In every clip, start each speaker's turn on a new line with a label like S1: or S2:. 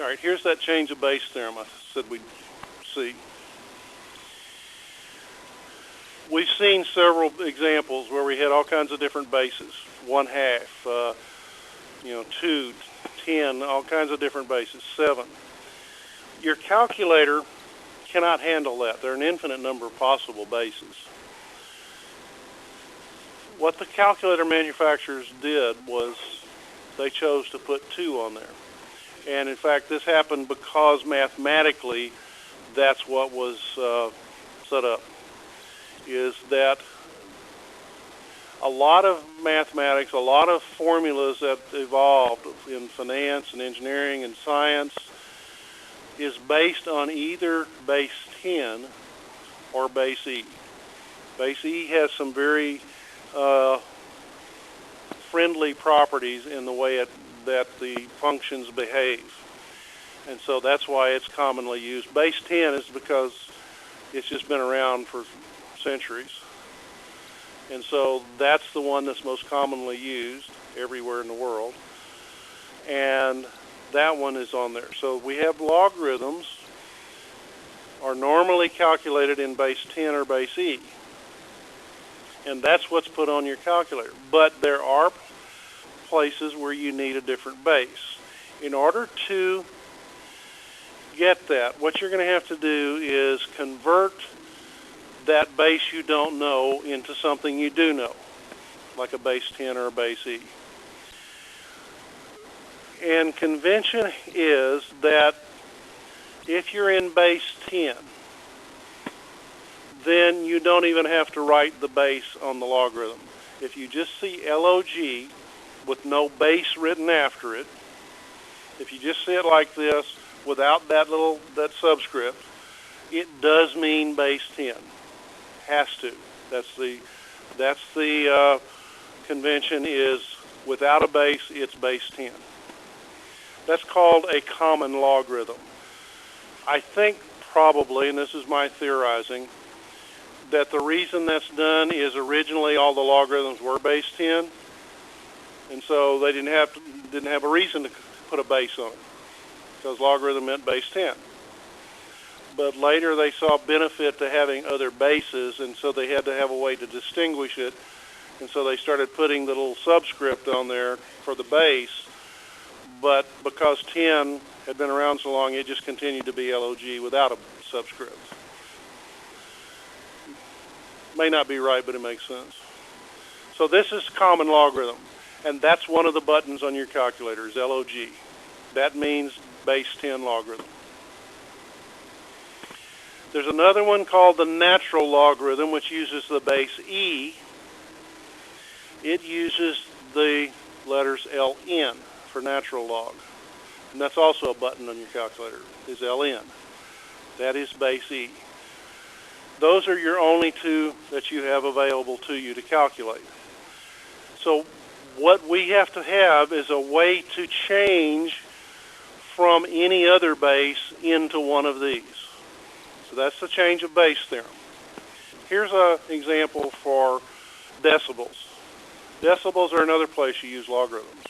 S1: All right, here's that change of base theorem I said we'd see. We've seen several examples where we had all kinds of different bases, 1/2, 2, 10, all kinds of different bases, 7. Your calculator cannot handle that. There are an infinite number of possible bases. What the calculator manufacturers did was they chose to put 2 on there. And in fact, this happened because mathematically that's what was set up, is that a lot of mathematics, a lot of formulas that evolved in finance and engineering and science is based on either base 10 or base E. Base E has some very friendly properties in the way that the functions behave. And so that's why it's commonly used. Base 10 is because it's just been around for centuries. And so that's the one that's most commonly used everywhere in the world. And that one is on there. So we have logarithms are normally calculated in base 10 or base E. And that's what's put on your calculator. But there are places where you need a different base. In order to get that, what you're going to have to do is convert that base you don't know into something you do know, like a base 10 or a base E. And convention is that if you're in base 10, then you don't even have to write the base on the logarithm. If you just see log with no base written after it, if you just see it like this without that subscript, it does mean base 10. Has to. That's the convention, is without a base, it's base 10. That's called a common logarithm. I think probably, and this is my theorizing, that the reason that's done is originally all the logarithms were base 10, and so they didn't have a reason to put a base on it, because logarithm meant base 10. But later they saw benefit to having other bases, and so they had to have a way to distinguish it, and so they started putting the little subscript on there for the base. But because 10 had been around so long, it just continued to be log without a subscript. May not be right, but it makes sense. So this is common logarithm, and that's one of the buttons on your calculator, is log. That means base 10 logarithm. There's another one called the natural logarithm, which uses the base E. It uses the letters ln for natural log. And that's also a button on your calculator, is ln. That is base E. Those are your only 2 that you have available to you to calculate. So what we have to have is a way to change from any other base into one of these. So that's the change of base theorem. Here's an example for decibels. Decibels are another place you use logarithms.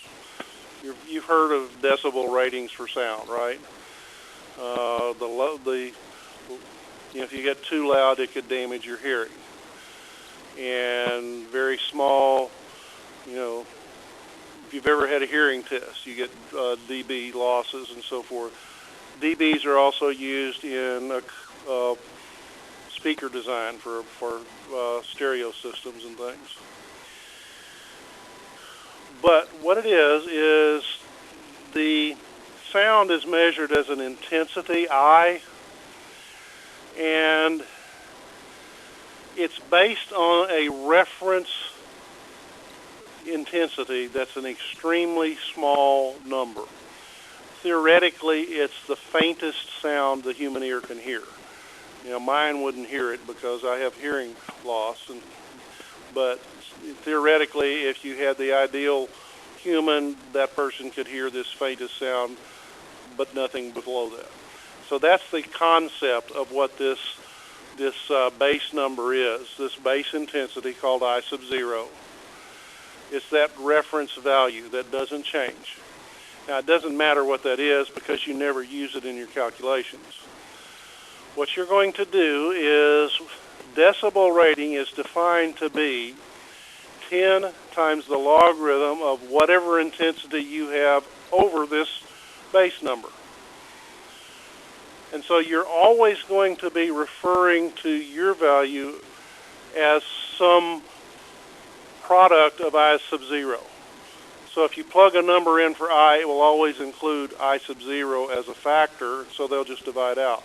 S1: You've heard of decibel ratings for sound, right? If you get too loud, it could damage your hearing. And very small, if you've ever had a hearing test, you get dB losses and so forth. dBs are also used in speaker design for stereo systems and things. But what it is the sound is measured as an intensity, I, and it's based on a reference intensity that's an extremely small number. Theoretically, it's the faintest sound the human ear can hear. Mine wouldn't hear it because I have hearing loss, but theoretically, if you had the ideal human, that person could hear this faintest sound, but nothing below that. So that's the concept of what this base number is, this base intensity called I sub 0. It's that reference value that doesn't change. Now, it doesn't matter what that is because you never use it in your calculations. What you're going to do is, decibel rating is defined to be 10 times the logarithm of whatever intensity you have over this base number. And so you're always going to be referring to your value as some product of I sub 0. So if you plug a number in for I, it will always include I sub 0 as a factor, so they'll just divide out.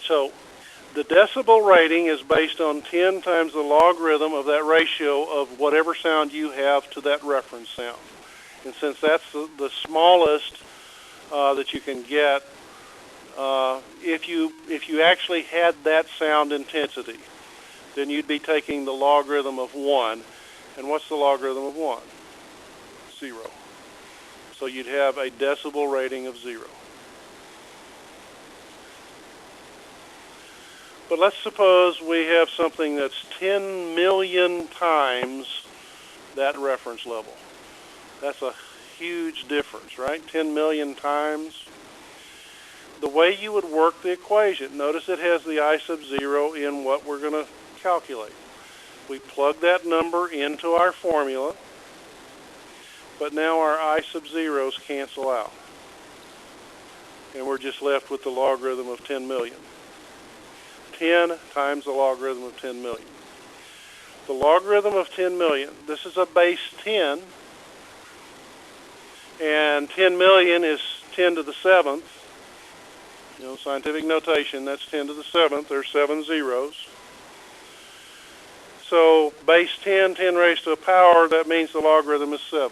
S1: So the decibel rating is based on 10 times the logarithm of that ratio of whatever sound you have to that reference sound. And since that's the smallest that you can get, if you actually had that sound intensity, then you'd be taking the logarithm of 1. And what's the logarithm of 1? 0. So you'd have a decibel rating of 0. But let's suppose we have something that's 10 million times that reference level. That's a huge difference, right? 10 million times. The way you would work the equation, notice it has the I sub 0 in what we're going to calculate. We plug that number into our formula, but now our I sub 0s cancel out. And we're just left with the logarithm of 10 million. 10 times the logarithm of 10 million. The logarithm of 10 million, this is a base 10, and 10 million is 10 to the 7th. You know, scientific notation, that's 10 to the 7th. There's 7 zeros. So base 10, 10 raised to a power, that means the logarithm is 7.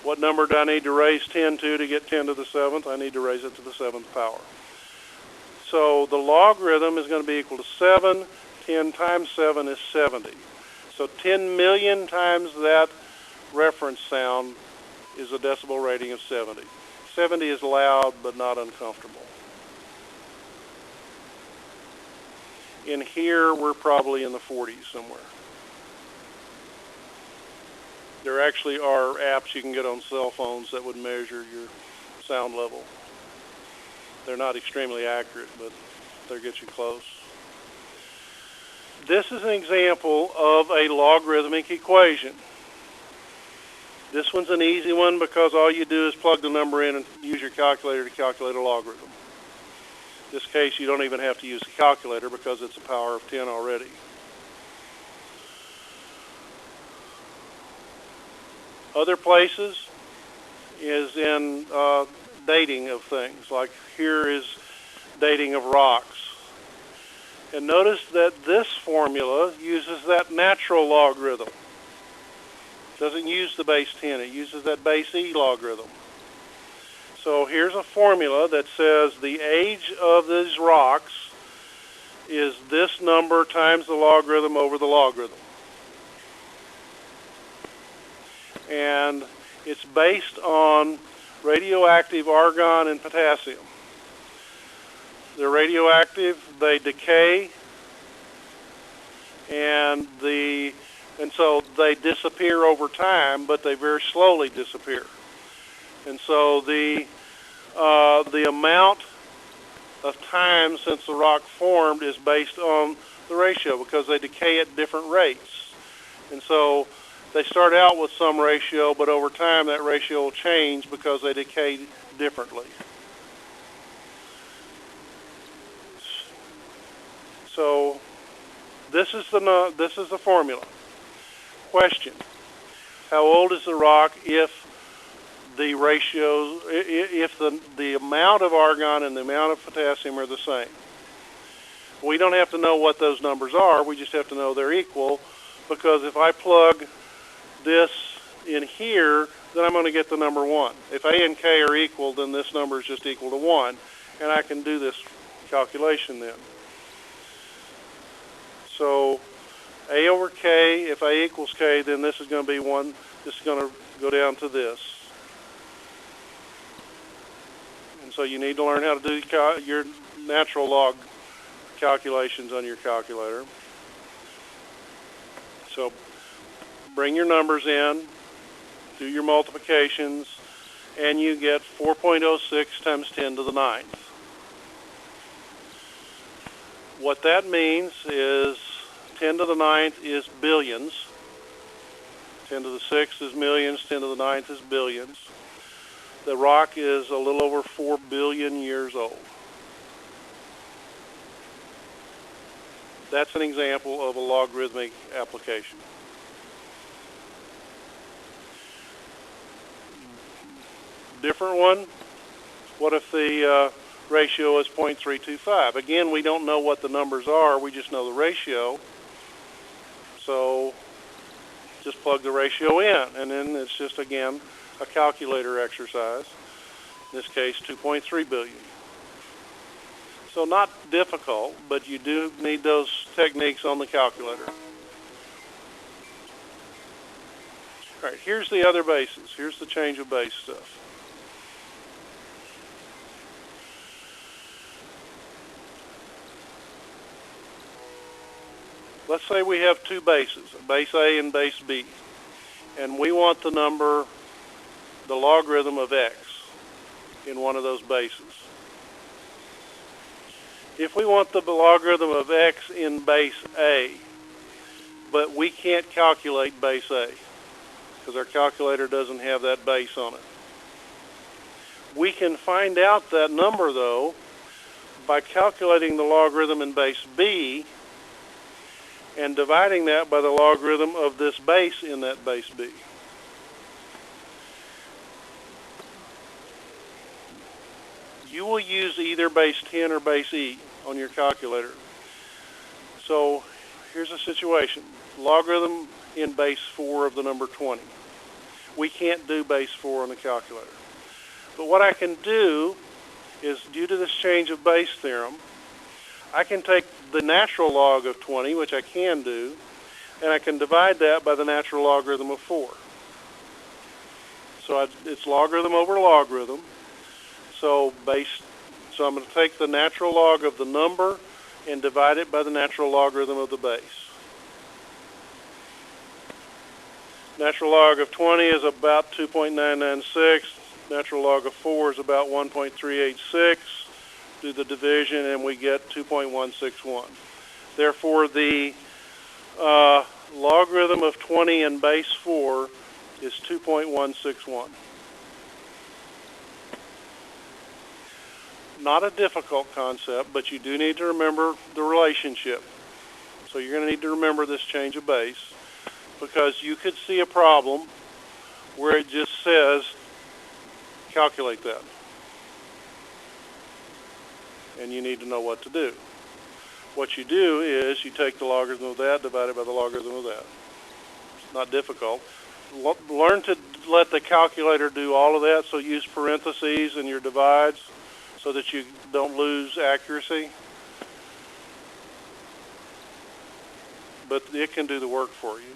S1: What number do I need to raise 10 to get 10 to the 7th? I need to raise it to the 7th power. So the logarithm is going to be equal to 7. 10 times 7 is 70. So 10 million times that reference sound is a decibel rating of 70. 70 is loud but not uncomfortable. In here, we're probably in the 40s somewhere. There actually are apps you can get on cell phones that would measure your sound level. They're not extremely accurate, but they'll get you close. This is an example of a logarithmic equation. This one's an easy one because all you do is plug the number in and use your calculator to calculate a logarithm. In this case, you don't even have to use a calculator because it's a power of 10 already. Other places is in dating of things, like here is dating of rocks. And notice that this formula uses that natural logarithm. It doesn't use the base 10, it uses that base E logarithm. So here's a formula that says the age of these rocks is this number times the logarithm over the logarithm. And it's based on radioactive argon and potassium. They're radioactive, they decay, and so they disappear over time, but they very slowly disappear. And so the amount of time since the rock formed is based on the ratio because they decay at different rates. And so they start out with some ratio, but over time that ratio will change because they decay differently. So this is the formula. Question: how old is the rock if the ratios, if the amount of argon and the amount of potassium are the same? We don't have to know what those numbers are. We just have to know they're equal, because if I plug this in here, then I'm going to get the number 1. If A and K are equal, then this number is just equal to 1, and I can do this calculation then. So A over K, if A equals K, then this is going to be 1. This is going to go down to this. And so you need to learn how to do your natural log calculations on your calculator. So bring your numbers in, do your multiplications, and you get 4.06 times 10 to the 9th. What that means is 10 to the 9th is billions. 10 to the 6th is millions. 10 to the 9th is billions. The rock is a little over 4 billion years old. That's an example of a logarithmic application. Different one, what if the ratio is 0.325? Again, we don't know what the numbers are, we just know the ratio. So just plug the ratio in, and then it's just, again, a calculator exercise. In this case, 2.3 billion. So not difficult, but you do need those techniques on the calculator. All right, here's the other bases. Here's the change of base stuff. Let's say we have two bases, base A and base B, and we want the number, the logarithm of x in one of those bases. If we want the logarithm of x in base A, but we can't calculate base A because our calculator doesn't have that base on it. We can find out that number, though, by calculating the logarithm in base B and dividing that by the logarithm of this base in that base B. You will use either base 10 or base E on your calculator. So here's a situation. Logarithm in base 4 of the number 20. We can't do base 4 on the calculator. But what I can do is, due to this change of base theorem, I can take the natural log of 20, which I can do, and I can divide that by the natural logarithm of 4. So it's logarithm over logarithm. So I'm going to take the natural log of the number and divide it by the natural logarithm of the base. Natural log of 20 is about 2.996. Natural log of 4 is about 1.386. Do the division and we get 2.161. Therefore, the logarithm of 20 in base 4 is 2.161. Not a difficult concept, but you do need to remember the relationship. So you're going to need to remember this change of base, because you could see a problem where it just says calculate that. And you need to know what to do. What you do is you take the logarithm of that divided by the logarithm of that. It's not difficult. Learn to let the calculator do all of that, so use parentheses in your divides so that you don't lose accuracy. But it can do the work for you.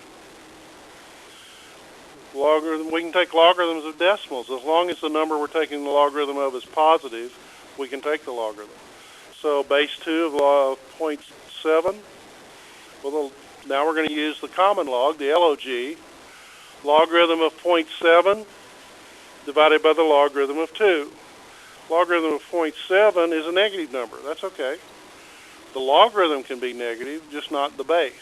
S1: We can take logarithms of decimals. As long as the number we're taking the logarithm of is positive, we can take the logarithm. So base 2 of 0.7, well, now we're going to use the common log, the LOG. Logarithm of 0.7 divided by the logarithm of 2. Logarithm of 0.7 is a negative number. That's okay. The logarithm can be negative, just not the base.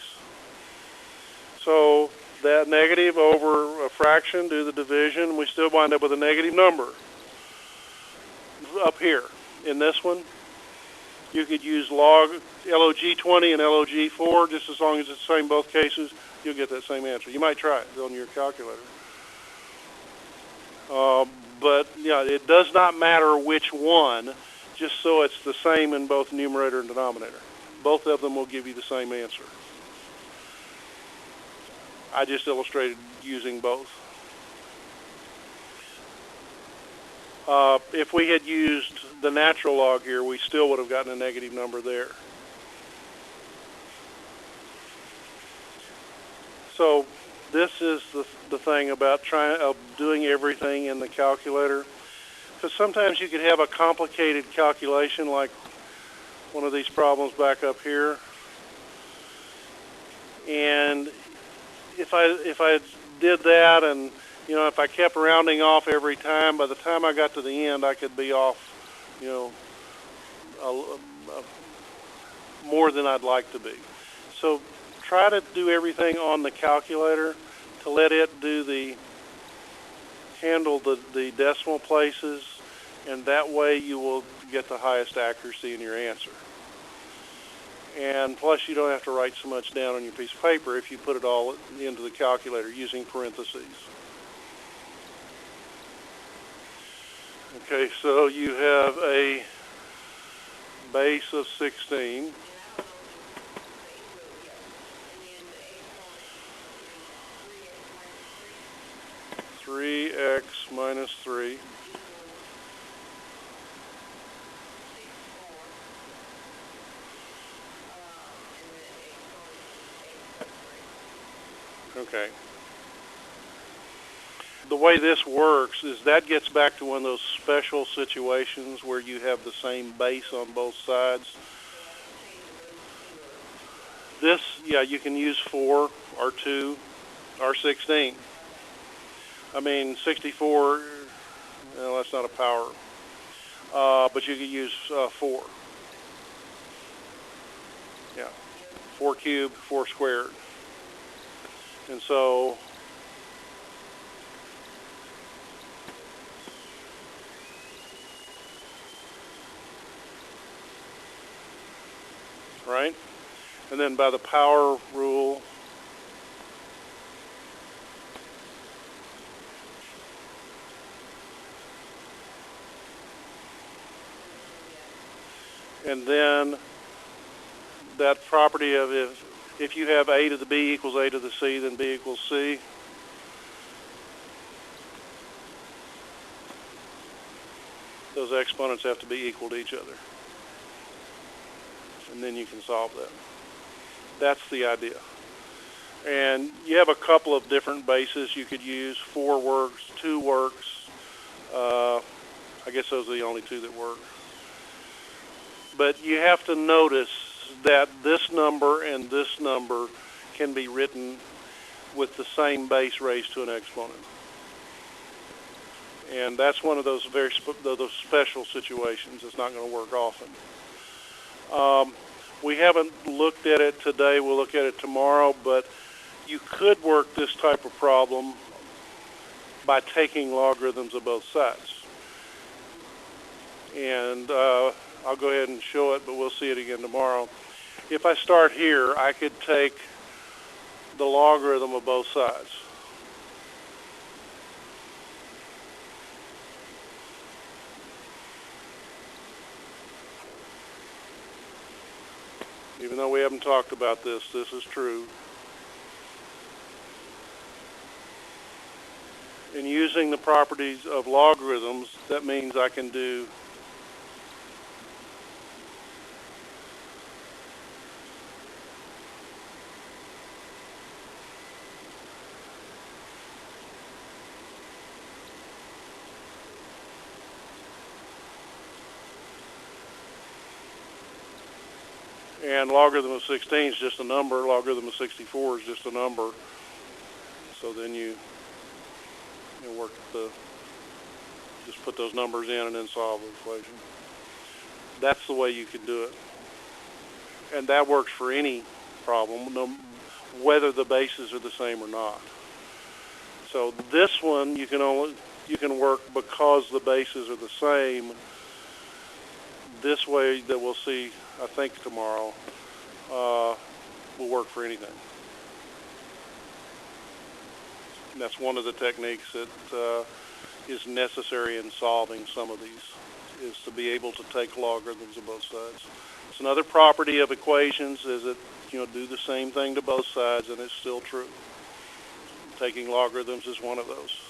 S1: So that negative over a fraction, do the division, we still wind up with a negative number. Up here, in this one, you could use LOG20 and LOG4, just as long as it's the same in both cases, you'll get that same answer. You might try it on your calculator. But yeah, it does not matter which one, just so it's the same in both numerator and denominator. Both of them will give you the same answer. I just illustrated using both. If we had used the natural log here, we still would have gotten a negative number there. So this is the thing about doing everything in the calculator, because sometimes you could have a complicated calculation, like one of these problems back up here, and if I did that, and if I kept rounding off every time, by the time I got to the end, I could be off, you know, more than I'd like to be. So try to do everything on the calculator to let it handle the decimal places, and that way you will get the highest accuracy in your answer. And plus, you don't have to write so much down on your piece of paper if you put it all into the calculator using parentheses. Okay, so you have a base of 16. Three x minus 3. Okay. The way this works is that gets back to one of those special situations where you have the same base on both sides. This, yeah, you can use 4 or 2 or 16. I mean, 64, well, that's not a power. But you could use 4. Yeah, 4 cubed, 4 squared. And so, right? And then by the power rule, and then that property of if you have a to the b equals a to the c, then b equals c. Those exponents have to be equal to each other. And then you can solve that. That's the idea. And you have a couple of different bases you could use. 4 works, 2 works. I guess those are the only 2 that work. But you have to notice that this number and this number can be written with the same base raised to an exponent. And that's one of those those special situations. It's not going to work often. We haven't looked at it today. We'll look at it tomorrow. But you could work this type of problem by taking logarithms of both sides. And I'll go ahead and show it, but we'll see it again tomorrow. If I start here, I could take the logarithm of both sides. Even though we haven't talked about this, this is true. And using the properties of logarithms, that means I can do and logarithm of 16 is just a number, logarithm of 64 is just a number. So then you work just put those numbers in and then solve the equation. That's the way you can do it. And that works for any problem, whether the bases are the same or not. So this one you can work because the bases are the same. This way that we'll see, I think tomorrow, will work for anything. And that's one of the techniques that is necessary in solving some of these, is to be able to take logarithms of both sides. It's another property of equations is that do the same thing to both sides and it's still true. Taking logarithms is one of those.